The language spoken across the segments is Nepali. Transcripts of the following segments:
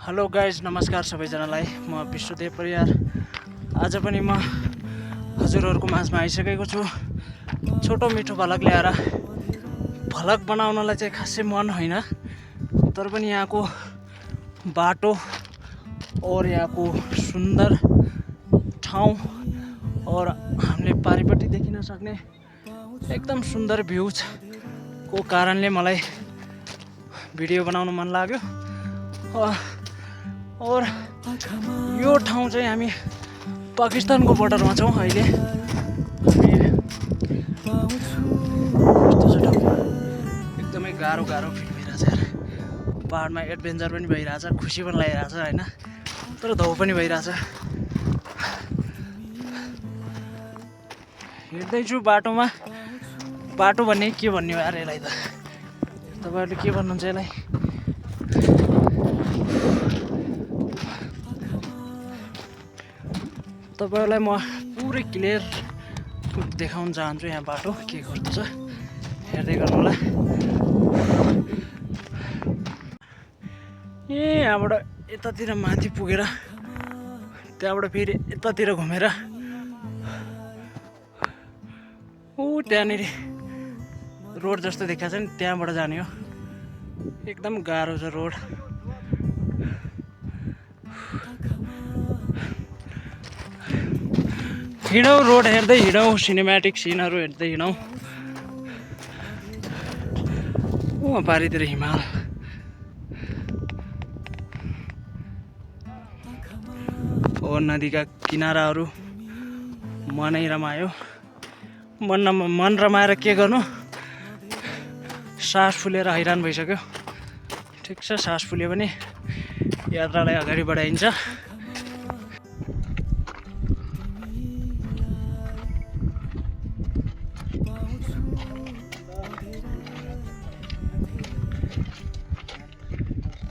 हेलो गाइज, नमस्कार सबैजनालाई। म विश्वदेव परियार। आज पनि म हजुरहरूको माझमा आइसकेको छु। छोटो मिठो भलक ल्याएर। भलक बनाउनलाई चाहिँ खासै मन होइन, तर पनि यहाँको बाटो और यहाँको सुन्दर ठाउँ और हामीले पारिपट्टि देखिन सक्ने एकदम सुन्दर भ्यूज को कारणले मलाई भिडियो बनाउन मन लाग्यो। और यो ठाउँ चाहिँ हामी पाकिस्तानको बोर्डरमा छौँ अहिले। कस्तो छ ठाउँ, एकदमै गाह्रो फिल भइरहेछ यार। पहाडमा एडभेन्चर पनि भइरहेछ, खुसी पनि लागिरहेछ होइन, तर धौ पनि भइरहेछ। हिँड्दैछु बाटोमा। बाटो भन्ने के भन्ने हो यार यसलाई त? तपाईँहरूले के भन्नुहुन्छ यसलाई? तपाईँहरूलाई म पुरै क्लियर देखाउन चाहन्छु यहाँ बाटो के कस्तो छ, हेर्दै गर्नु होला। यहाँबाट यतातिर माथि पुगेर त्यहाँबाट फेरि यतातिर घुमेर त्यहाँनिर रोड जस्तो देखाएको छ नि, त्यहाँबाट जाने हो। एकदम गाह्रो छ रोड। हिँडौँ, रोड हेर्दै हिँडौँ, सिनेमेटिक सिनहरू हेर्दै हिँडौँ। पारितिर हिमाल। नदीका किनाराहरू मनै रमायो। मन रमाएर के गर्नु, सास फुलेर हैरान भइसक्यो। ठिक छ, सास फुल्यो भने यात्रालाई अगाडि बढाइन्छ।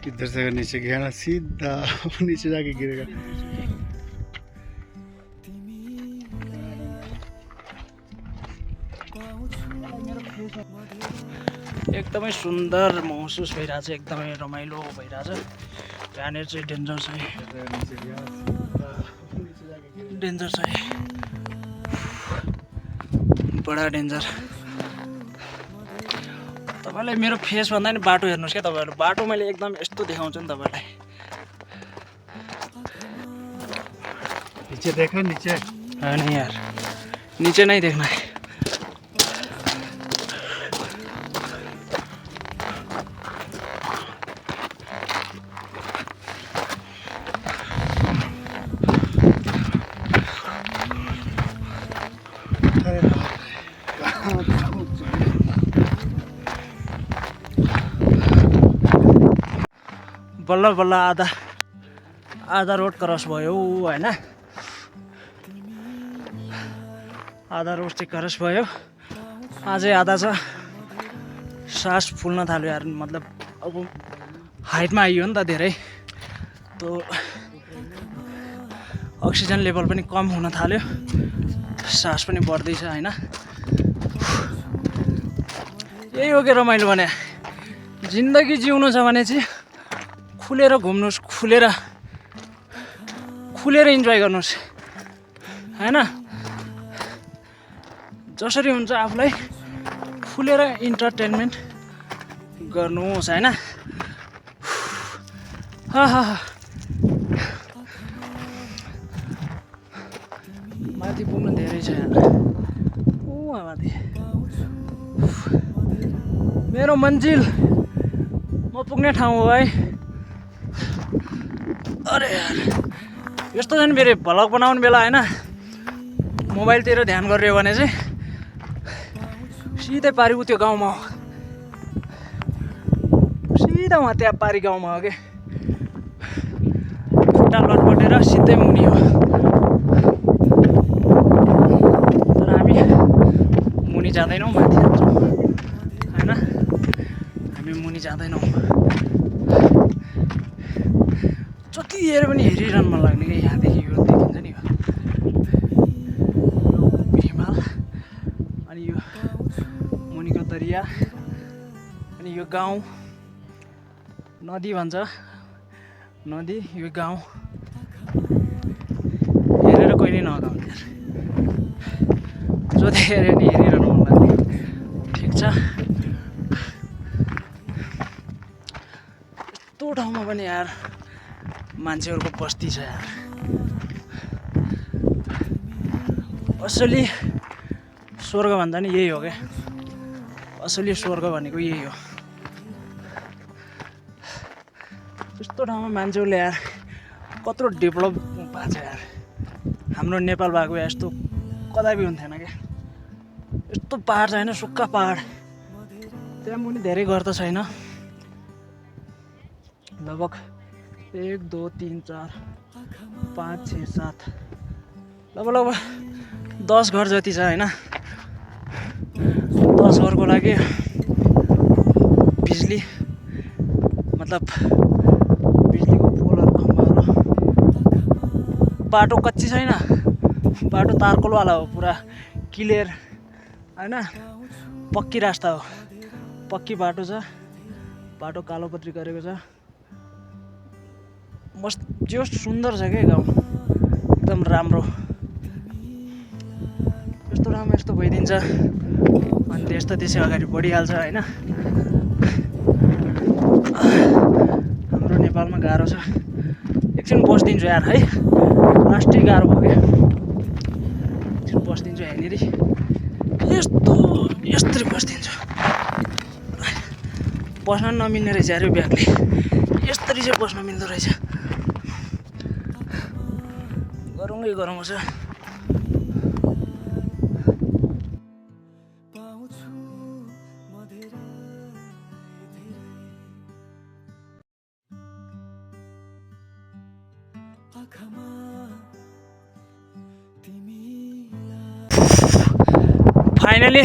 इधर से अगर नीचे गया ना सीधा नीचे जाके गिरेगा। एकदमै सुन्दर महसुस भइरहेछ, एकदमै रमाइलो भइरहेछ। त्यहाँनिर चाहिँ डेन्जर छ, डेन्जर छ, बडा डेन्जर। तपाईँलाई मेरो फेस भन्दा नि बाटो हेर्नुहोस् क्या तपाईँहरू। बाटो मैले एकदम यस्तो देखाउँछु नि तपाईँलाई। नीचे देखा, नीचे होइन यार, नीचे नहीं देखना है। बल्ल बल्ल आधा रोड क्रस भयो होइन। आधा रोड चाहिँ क्रस भयो, अझै आधा छ। सास फुल्न थाल्यो यार, मतलब अब हाइटमा आइयो नि त धेरै, तो अक्सिजन लेभल पनि कम हुन थाल्यो, सास पनि बढ्दैछ होइन। यही हो कि रमाइलो भने। जिन्दगी जिउनु छ भने चाहिँ खुलेर घुम्नुहोस्, खुलेर इन्जोय गर्नुहोस् होइन। जसरी हुन्छ आफूलाई खुलेर इन्टरटेनमेन्ट गर्नुहोस् होइन। माथि पुग्नु धेरै छ यहाँ। माथि मेरो मन्जिल, म पुग्ने ठाउँ हो है। अरे यार, यस्तो छ नि फेरि भ्लग बनाउने बेला होइन, मोबाइलतिर ध्यान गरियो भने चाहिँ सिधै पारि उ त्यो गाउँमा हो, सिधा उहाँ त्यहाँ पारि गाउँमा हो कि। खुट्टा लटपटेर सिधै मुनि हो। तर हामी मुनि जाँदैनौँ, माथि जान्छौँ होइन। हामी मुनि जाँदैनौँ। जति हेऱ्यो पनि हेरिरहनु मन लाग्ने कि यहाँदेखि यो देखिन्छ नि, हिमाल अनि यो मुनिको दरिया अनि यो गाउँ, नदी भन्छ नदी यो गाउँ हेरेर कहिले नगाउँ यार जो हेऱ्यो नि हेरिरहनु मन लाग्ने ठिक छ यस्तो ठाउँमा पनि यार मान्छेहरूको बस्ती छ यार असली स्वर्ग भन्दा नि यही हो क्या असली स्वर्ग भनेको यही हो त्यस्तो ठाउँमा मान्छेहरूले यार कत्रो डेभलप भएको छ यार हाम्रो नेपाल भएको यस्तो कदापि हुन्थेन क्या यस्तो पाहाड छ होइन सुक्खा पाहाड त्यहाँ पनि धेरै घर त छैन लगभग 1 2 3 4 5 6 7 लगभग 10 घर जति छ होइन 10 घरको लागि बिजुली मतलब बिजुलीको पोलहरू खम्बाहरू बाटो कच्ची छैन बाटो तारकोलवाला हो पुरा क्लियर होइन पक्की रास्ता हो पक्की बाटो छ बाटो कालोपत्री गरेको छ मस्त जो सुन्दर छ क्या गाउँ एकदम राम्रो यस्तो राम्रो यस्तो भइदिन्छ अनि देश त त्यसै अगाडि बढिहाल्छ होइन हाम्रो नेपालमा गाह्रो छ एकछिन बसिदिन्छु यार है लास्टै गाह्रो भयो क्या एकछिन बसिदिन्छु यहाँनिर यस्तरी बसिदिन्छु बस्न नमिल्ने रहेछ यार यो ब्यागले यस्तरी चाहिँ बस्न मिल्दो रहेछ गरौँै गरौँ छ फाइनली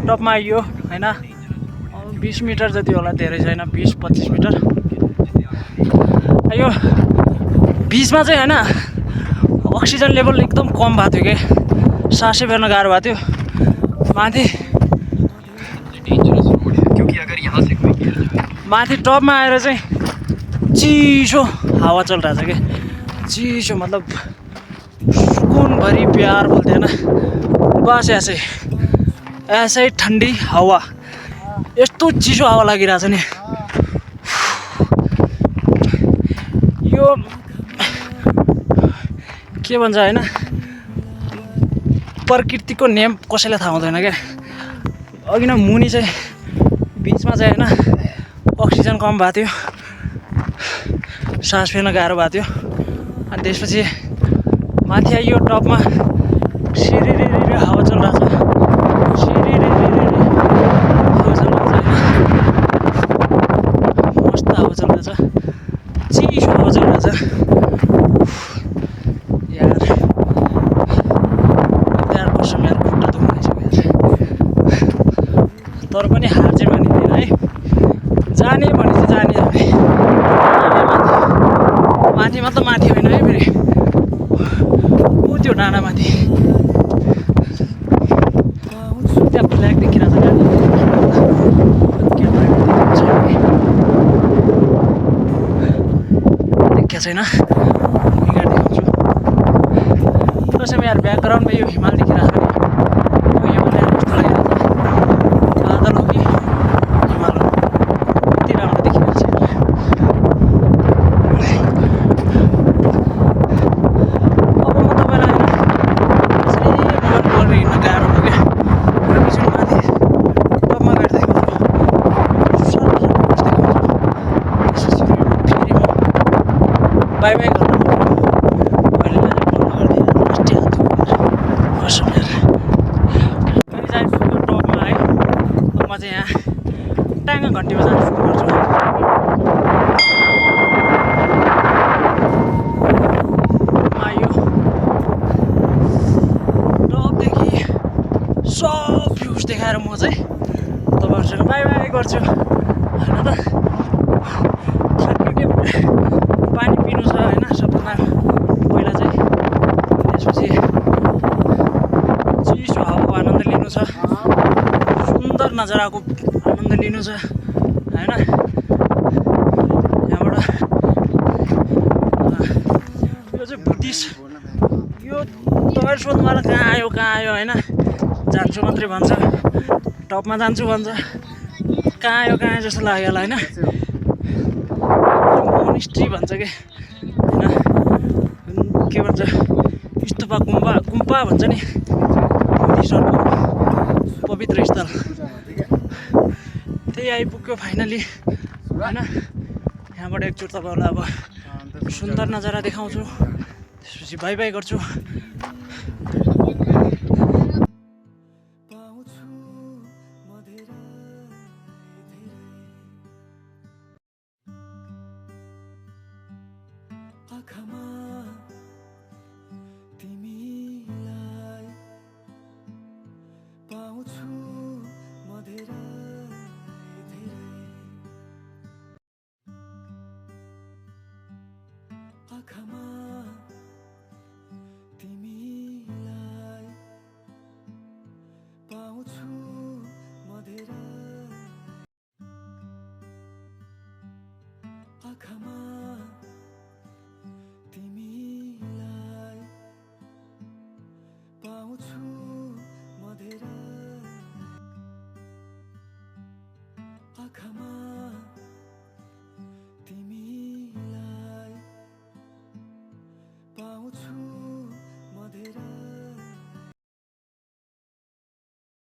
टपमा आइयो होइन 20 मिटर जति होला धेरै छैन 20-25 मिटर यो 20मा चाहिँ होइन अक्सिजन लेभल एकदम कम भएको थियो कि सासै फेर्न गाह्रो भएको थियो माथि टपमा आएर चाहिँ चिसो हावा चलिरहेको छ कि चिसो मतलब सुकून भरी प्यार बोलते हैं ना बस ऐसे ठंडी हावा यस्तो चिसो हावा लागिरहेको छ नि यो के भन्छ होइन प्रकृतिको नियम कसैलाई थाहा हुँदैन क्या अघि न मुनि चाहिँ बिचमा चाहिँ होइन अक्सिजन कम भएको थियो सास फेर्न गाह्रो भएको थियो अनि त्यसपछि माथि आइयो टपमा सिरिरी हावा चलिरहेको छ सिरिरी हावा चलिरहेको छ मस्त हावा चलिरहेछ चिसो हावा चलिरहेछ यार कसम यार खुट्टा दुखाइसक्यो यार तर पनि हार चाहिँ मानिँदैन है जाने भने चाहिँ जाने माथि मतलब माथि होइन है फेरि ऊ त्यो डाँडामाथि त्यहाँ ब्ल्याक देखिरहेको छ छैन देखाउँछु त्यसैमा यार ब्याकग्राउन्डमा यो हिमाल देखिरहेको छ नि हिमालय कस्तो लागिरहेको छ बादल हो कि हिमाल हो कति राम्रो देखिरहेको छ अब म तपाईँलाई यसरी हिँड्न गाह्रो हो क्या एकैछिन माथि टपमा गएर देखाउँछु त्यसपछि फेरि म बाई बाई गर्नु अहिले चाहिँ पुग्यो टपमा है म चाहिँ यहाँ ट्याङ्गा घन्टीमा जानु सुरु गर्छु आयो टपदेखि सब भ्युज देखाएर म चाहिँ तपाईँहरूसँग बाई बाई गर्छु होइन त पानी पिनु छ होइन सबभन्दा पहिला चाहिँ त्यसपछि चिसो हावाको आनन्द लिनु छ सुन्दर नजाराको आनन्द लिनु छ होइन यहाँबाट सोध्नु मलाई कहाँ आयो होइन जान्छु मात्रै भन्छ टपमा जान्छु भन्छ कहाँ आयो जस्तो लाग्यो होला होइन मोनिस्ट्री भन्छ कि होइन के भन्छ स्तूपा गुम्पा भन्छ नि बुद्धिस्टहरूको पवित्र स्थल त्यही आइपुग्यो फाइनली होइन यहाँबाट एकचोटि तपाईँहरूलाई अब सुन्दर नजारा देखाउँछु त्यसपछि बाई बाई गर्छु आँखामा तिमीलाई पाउँछु म धेरै आँखामा तिमीलाई पाउँछु